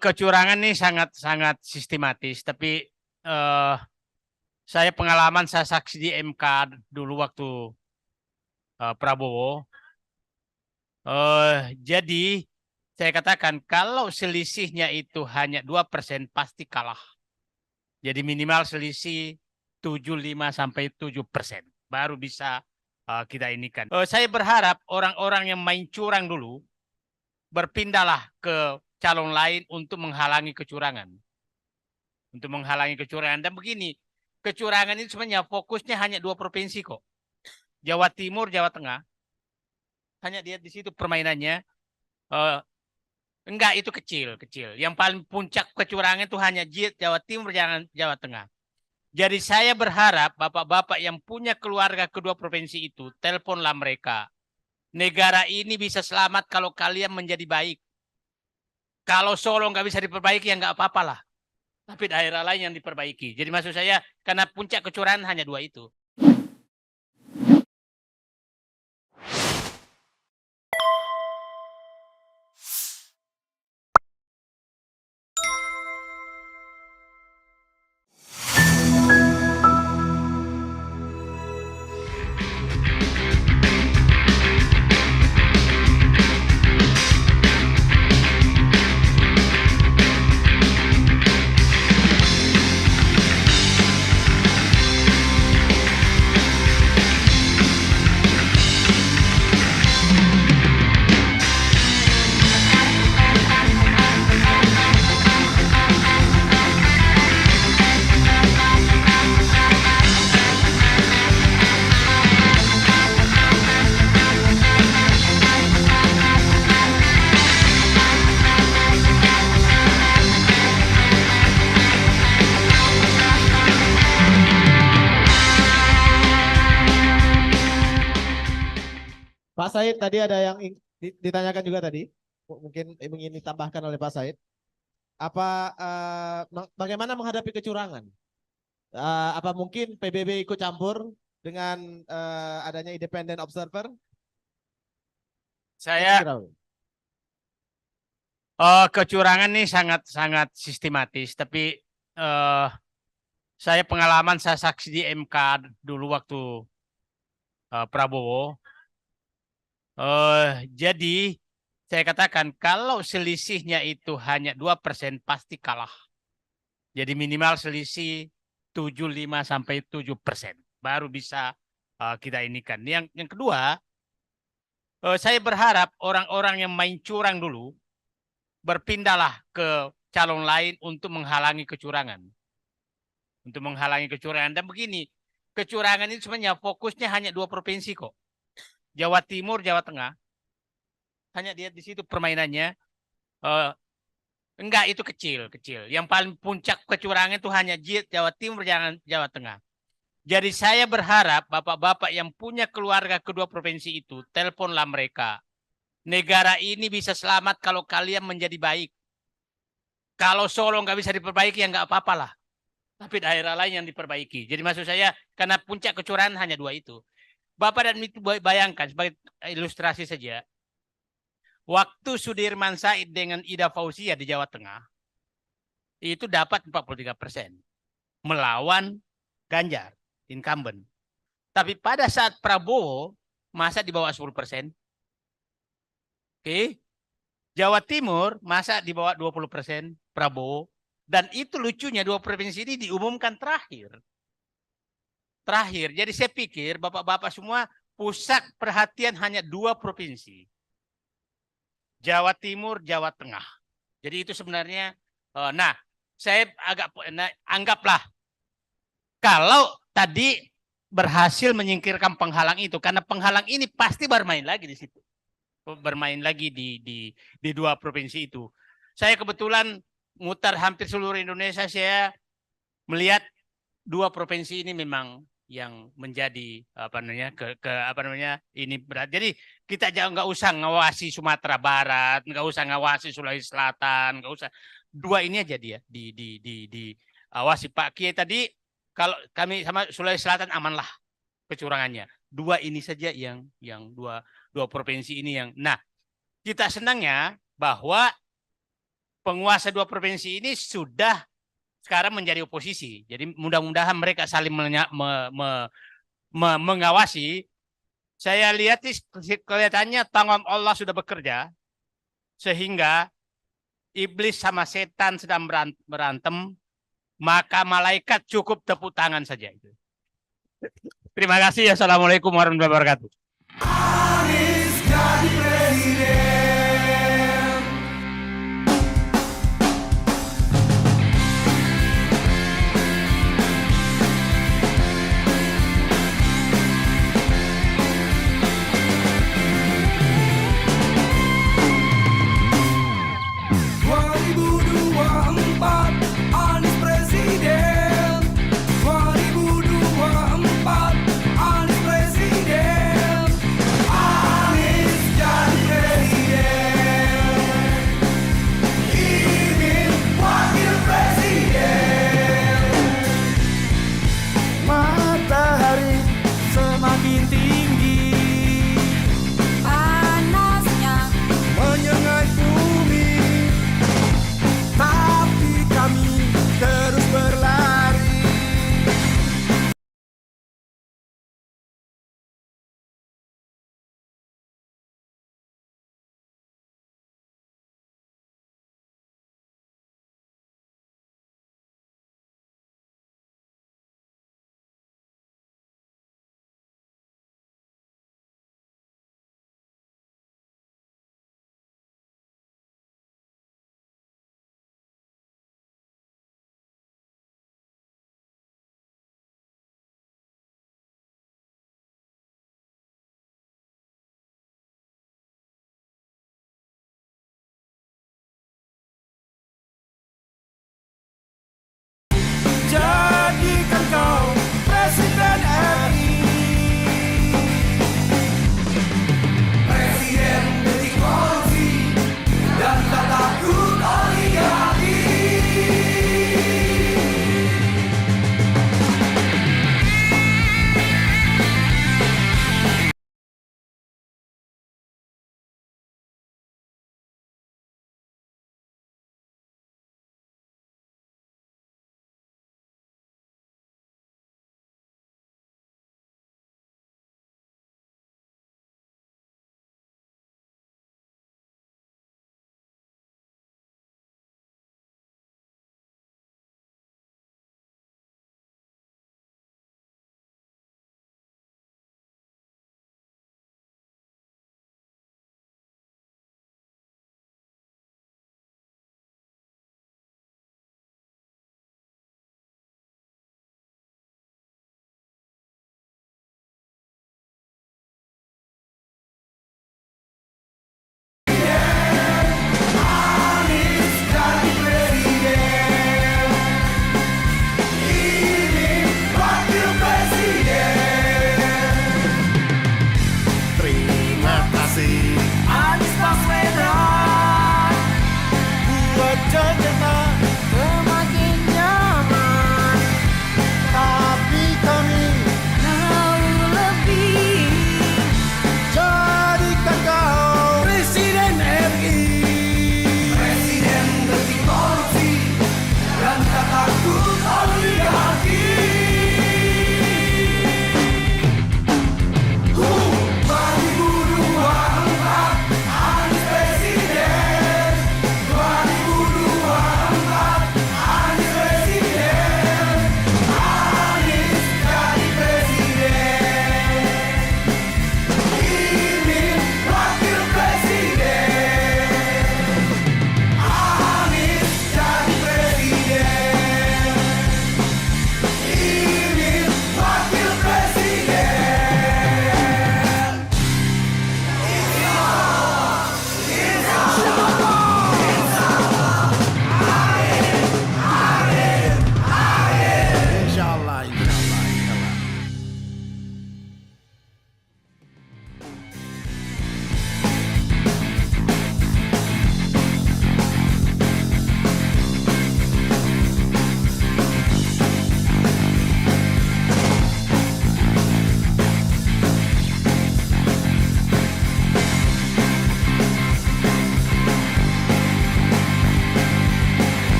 Kecurangan ini sangat sistematis, tapi eh, saya saksi di MK dulu waktu Prabowo. Jadi saya katakan kalau selisihnya itu hanya 2% pasti kalah. Jadi minimal selisih 75 sampai 7% baru bisa kita inikan. Saya berharap orang-orang yang main curang dulu berpindahlah ke calon lain untuk menghalangi kecurangan. Untuk menghalangi kecurangan. Dan begini, kecurangan ini sebenarnya fokusnya hanya 2 provinsi kok. Jawa Timur, Jawa Tengah. Hanya dia di situ permainannya. Uh, enggak, itu kecil. Yang paling puncak kecurangan itu hanya Jawa Timur, Jawa Tengah. Jadi saya berharap bapak-bapak yang punya keluarga kedua provinsi itu, teleponlah mereka. Negara ini bisa selamat kalau kalian menjadi baik. Kalau Solo nggak bisa diperbaiki ya nggak apa-apa lah. Tapi daerah lain yang diperbaiki. Jadi maksud saya karena puncak kecurangan hanya 2 itu. Pak Said tadi ada yang ditanyakan juga tadi, mungkin ingin ditambahkan oleh Pak Said. Apa bagaimana menghadapi kecurangan? Apa mungkin PBB ikut campur dengan adanya independent observer? Saya kecurangan ini sangat sistematis, tapi saya saksi di MK dulu waktu Prabowo. Jadi saya katakan kalau selisihnya itu hanya 2% pasti kalah. Jadi minimal selisih 75 sampai 7% baru bisa kita inikan. Yang kedua, saya berharap orang-orang yang main curang dulu berpindahlah ke calon lain untuk menghalangi kecurangan. Untuk menghalangi kecurangan. Dan begini, kecurangan ini sebenarnya fokusnya hanya 2 provinsi kok. Jawa Timur, Jawa Tengah. Hanya dia di situ permainannya. Enggak, itu kecil. Yang paling puncak kecurangan itu hanya Jawa Timur, Jawa Tengah. Jadi saya berharap bapak-bapak yang punya keluarga kedua provinsi itu, teleponlah mereka. Negara ini bisa selamat kalau kalian menjadi baik. Kalau Solo nggak bisa diperbaiki ya nggak apa-apa lah. Tapi daerah lain yang diperbaiki. Jadi maksud saya karena puncak kecurangan hanya 2 itu. Bapak dan itu bayangkan sebagai ilustrasi saja. Waktu Sudirman Said dengan Ida Fauzia di Jawa Tengah, itu dapat 43% melawan Ganjar, incumbent. Tapi pada saat Prabowo, masa di bawah 10%. Oke. Jawa Timur, masa di bawah 20% Prabowo. Dan itu lucunya 2 provinsi ini diumumkan terakhir. Jadi saya pikir bapak-bapak semua pusat perhatian hanya 2 provinsi. Jawa Timur, Jawa Tengah. Jadi itu sebenarnya, nah saya anggaplah kalau tadi berhasil menyingkirkan penghalang itu, karena penghalang ini pasti bermain lagi di situ. Bermain lagi di 2 provinsi itu. Saya kebetulan mutar hampir seluruh Indonesia, saya melihat 2 provinsi ini memang yang menjadi ini berat. Jadi kita jangan nggak usah ngawasi Sumatera Barat, nggak usah ngawasi Sulawesi Selatan, nggak usah. 2 ini aja dia di awasi Pak Kiai tadi. Kalau kami sama Sulawesi Selatan amanlah kecurangannya. 2 ini saja yang dua provinsi ini yang. Nah, kita senangnya bahwa penguasa dua provinsi ini sudah sekarang menjadi oposisi. Jadi mudah-mudahan mereka saling mengawasi. Saya lihat kelihatannya tangan Allah sudah bekerja sehingga iblis sama setan sedang berantem, maka malaikat cukup tepuk tangan saja. Terima kasih. Assalamualaikum warahmatullahi wabarakatuh.